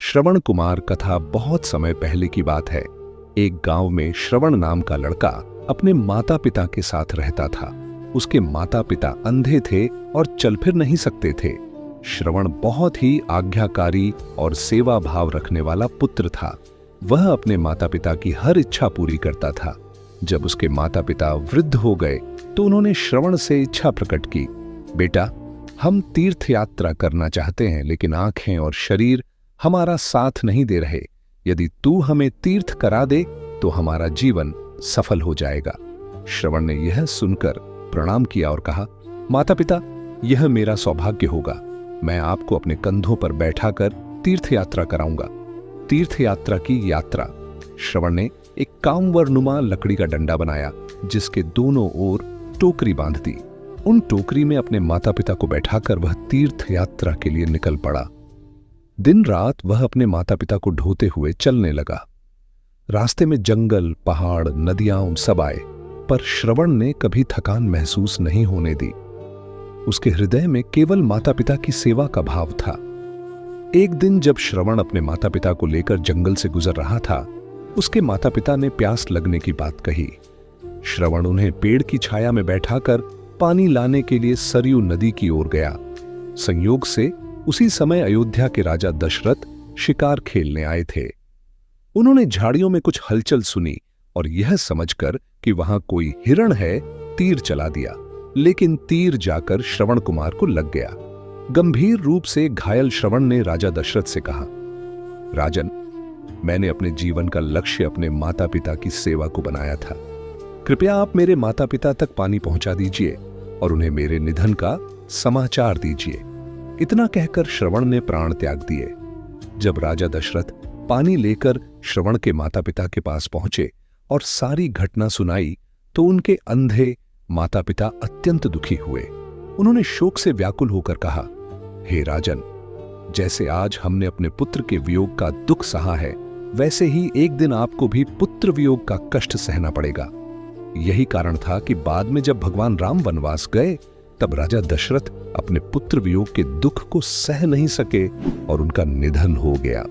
श्रवण कुमार कथा बहुत समय पहले की बात है। एक गांव में श्रवण नाम का लड़का अपने माता पिता के साथ रहता था। उसके माता पिता अंधे थे और चल फिर नहीं सकते थे। श्रवण बहुत ही आज्ञाकारी और सेवा भाव रखने वाला पुत्र था। वह अपने माता पिता की हर इच्छा पूरी करता था। जब उसके माता पिता वृद्ध हो गए तो उन्होंने श्रवण से इच्छा प्रकट की, बेटा, हम तीर्थ यात्रा करना चाहते हैं, लेकिन आंखें और शरीर हमारा साथ नहीं दे रहे। यदि तू हमें तीर्थ करा दे तो हमारा जीवन सफल हो जाएगा। श्रवण ने यह सुनकर प्रणाम किया और कहा, माता पिता, यह मेरा सौभाग्य होगा। मैं आपको अपने कंधों पर बैठाकर तीर्थ यात्रा कराऊंगा। तीर्थ यात्रा की यात्रा। श्रवण ने एक कांवरनुमा लकड़ी का डंडा बनाया, जिसके दोनों ओर टोकरी बांध दी। उन टोकरी में अपने माता पिता को बैठाकर वह तीर्थ यात्रा के लिए निकल पड़ा। दिन रात वह अपने माता पिता को ढोते हुए चलने लगा। रास्ते में जंगल, पहाड़, नदियां सब आए, पर श्रवण ने कभी थकान महसूस नहीं होने दी। उसके हृदय में केवल माता पिता की सेवा का भाव था। एक दिन जब श्रवण अपने माता पिता को लेकर जंगल से गुजर रहा था, उसके माता पिता ने प्यास लगने की बात कही। श्रवण उन्हें पेड़ की छाया में बैठाकर पानी लाने के लिए सरयू नदी की ओर गया। संयोग से उसी समय अयोध्या के राजा दशरथ शिकार खेलने आए थे। उन्होंने झाड़ियों में कुछ हलचल सुनी और यह समझकर कि वहां कोई हिरण है, तीर चला दिया। लेकिन तीर जाकर श्रवण कुमार को लग गया। गंभीर रूप से घायल श्रवण ने राजा दशरथ से कहा, राजन, मैंने अपने जीवन का लक्ष्य अपने माता पिता की सेवा को बनाया था। कृपया आप मेरे माता पिता तक पानी पहुंचा दीजिए और उन्हें मेरे निधन का समाचार दीजिए। इतना कहकर श्रवण ने प्राण त्याग दिए। जब राजा दशरथ पानी लेकर श्रवण के माता पिता के पास पहुंचे और सारी घटना सुनाई तो उनके अंधे माता पिता अत्यंत दुखी हुए। उन्होंने शोक से व्याकुल होकर कहा, हे राजन, जैसे आज हमने अपने पुत्र के वियोग का दुख सहा है, वैसे ही एक दिन आपको भी पुत्र वियोग का कष्ट सहना पड़ेगा। यही कारण था कि बाद में जब भगवान राम वनवास गए, तब राजा दशरथ अपने पुत्र वियोग के दुख को सह नहीं सके और उनका निधन हो गया।